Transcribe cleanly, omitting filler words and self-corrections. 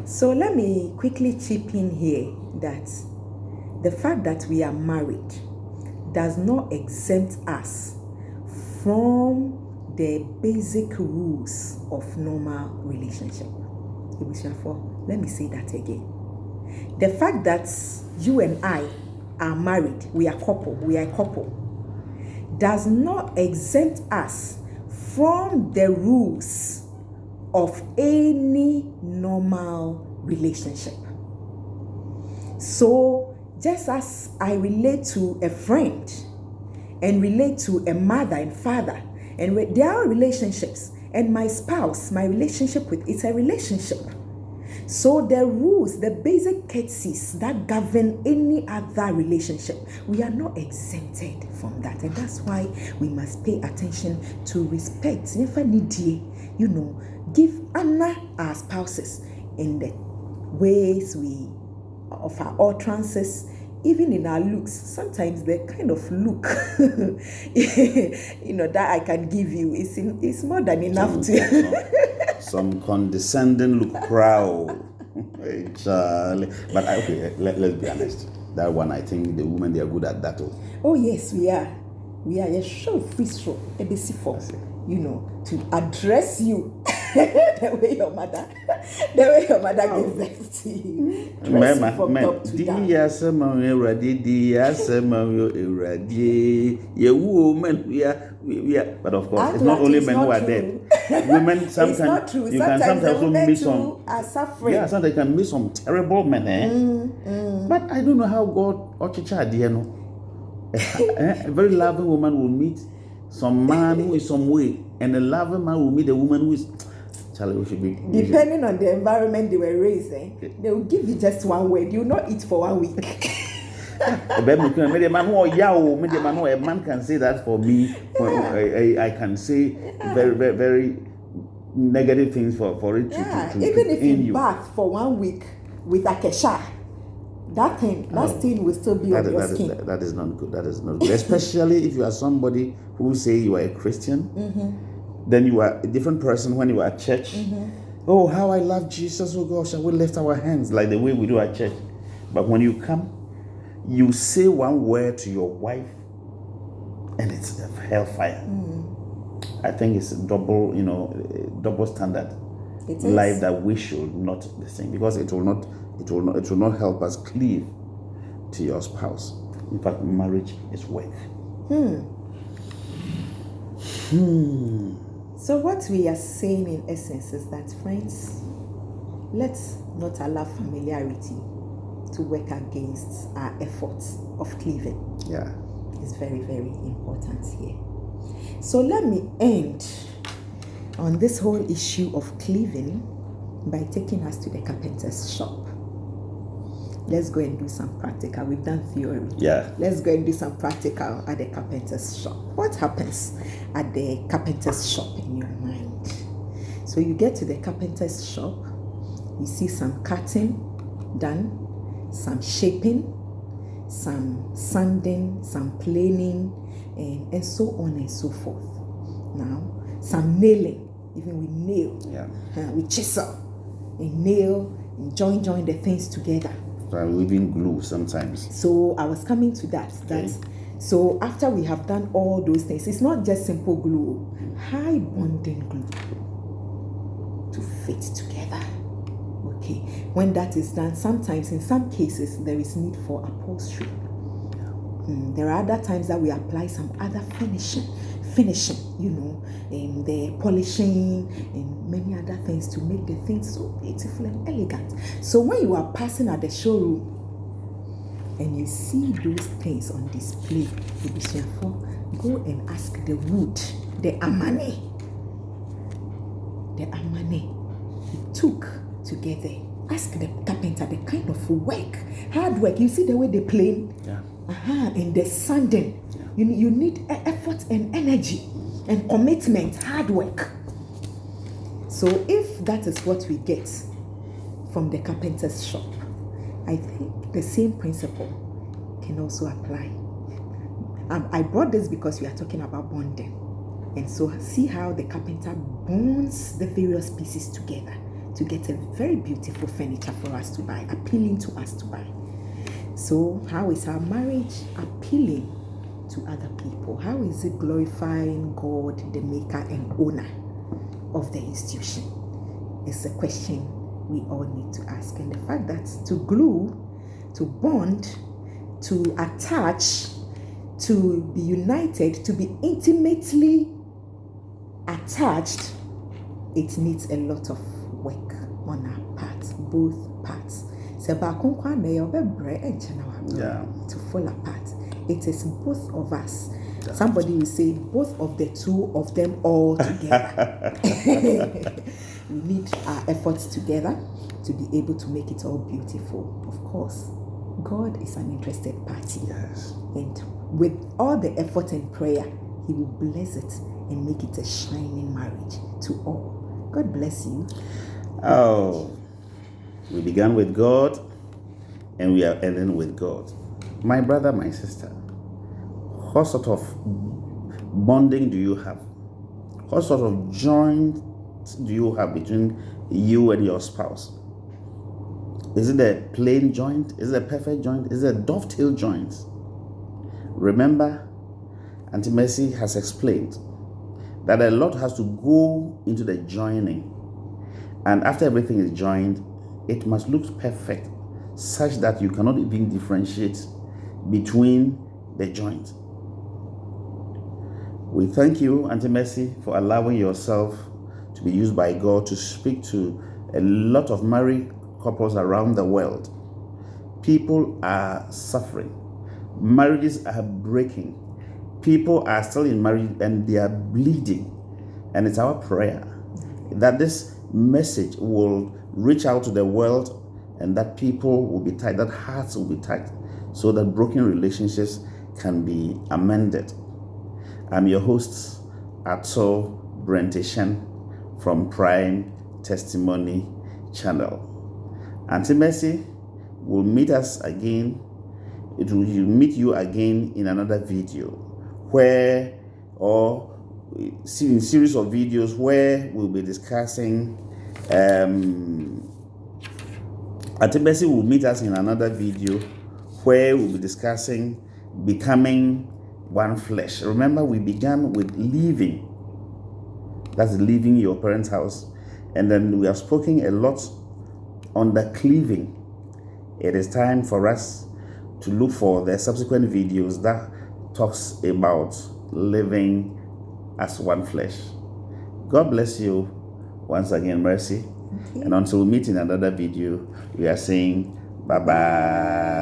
So let me quickly chip in here that the fact that we are married does not exempt us from the basic rules of normal relationship. Let me say that again. The fact that you and I are married, we are a couple, does not exempt us from the rules of any normal relationship. So just as I relate to a friend and relate to a mother and father, and there are relationships, and my spouse, my relationship with, it's a relationship. So the rules, the basic courtesies that govern any other relationship, we are not exempted from that. And that's why we must pay attention to respect. Give honor our spouses in the ways we of our utterances, even in our looks. Sometimes the kind of look that I can give you is more than enough some condescending look, proud. Hey, Charlie. But let's be honest. That one, I think the women, they are good at that. Oh yes, we are. Yes, sure, free stroke, to address you the way your mother gives that to you. But of course, it's not only men who are dead. Women sometimes, it's not true. You can sometimes also miss some. Are suffering. Yeah, sometimes you can miss some terrible men. But I don't know how God a very loving woman will meet some man who is some way, and a loving man will meet a woman who is. Depending on the environment they were raised in, they will give you just one word. You will not eat for 1 week. A man can say that for me. I can say very, very, very negative things for it to even if you bath for 1 week with a kesha, that thing will still be on your skin. That is not good. That is not good. Especially if you are somebody who say you are a Christian, then you are a different person when you are at church. Oh, how I love Jesus! Oh gosh, shall we lift our hands like the way we do at church? But when you come, you say one word to your wife, and it's hellfire. I think it's a double standard life that we should not be saying, because it will not help us cleave to your spouse. In fact, marriage is work. So what we are saying in essence is that, friends, let's not allow familiarity to work against our efforts of cleaving. Yeah. It's very, very important here. So let me end on this whole issue of cleaving by taking us to the carpenter's shop. Let's go and do some practical. We've done theory. Yeah. Let's go and do some practical at the carpenter's shop. What happens at the carpenter's shop in your mind? So you get to the carpenter's shop, you see some cutting done, some shaping, some sanding, some planing, and so on and so forth. Now, some nailing, even with nail, with chisel, and nail, and join the things together. Weaving glue sometimes. So I was coming to that. Okay. So after we have done all those things, it's not just simple glue, high bonding glue to fit together. Okay. When that is done, sometimes in some cases there is need for upholstery. There are other times that we apply some other finishing, the polishing and many other things to make the things so beautiful and elegant. So when you are passing at the showroom and you see those things on display, go and ask the wood, the amane he took together. Ask the carpenter the kind of hard work. You see the way they plane? Yeah. And the sanding. Yeah. You need effort and energy and commitment, hard work. So if that is what we get from the carpenter's shop, I think the same principle can also apply. I brought this because we are talking about bonding. And so see how the carpenter bonds the various pieces together to get a very beautiful furniture for us to buy, appealing to us to buy. So how is our marriage appealing to other people? How is it glorifying God, the maker and owner of the institution? It's a question we all need to ask. And the fact that to glue, to bond, to attach, to be united, to be intimately attached, it needs a lot of work on our part, both parts. To fall apart. It is both of us. Somebody will say both of the two of them all together. We need our efforts together to be able to make it all beautiful. Of course, God is an interested party. Yes. And with all the effort and prayer, He will bless it and make it a shining marriage to all. God bless you. Oh, we began with God and we are ending with God. My brother, my sister, what sort of bonding do you have? What sort of joint do you have between you and your spouse? Is it a plain joint? Is it a perfect joint? Is it a dovetail joint? Remember, Auntie Mercy has explained that a lot has to go into the joining. And after everything is joined, it must look perfect, such that you cannot even differentiate between the joint. We thank you, Auntie Mercy, for allowing yourself to be used by God to speak to a lot of married couples around the world. People are suffering. Marriages are breaking. People are still in marriage and they are bleeding. And it's our prayer that this message will reach out to the world and that people will be tight, that hearts will be tight, so that broken relationships can be amended. I'm your host, Ato Brentishan from Prime Testimony Channel. Auntie Mercy will meet us again. It will meet you again in another video where, or in series of videos where we'll be discussing. Auntie Mercy will meet us in another video where we'll be discussing becoming one flesh. Remember, we began with leaving. That's leaving your parents' house. And then we have spoken a lot on the cleaving. It is time for us to look for the subsequent videos that talks about living as one flesh. God bless you once again, Mercy. And until we meet in another video, we are saying bye-bye.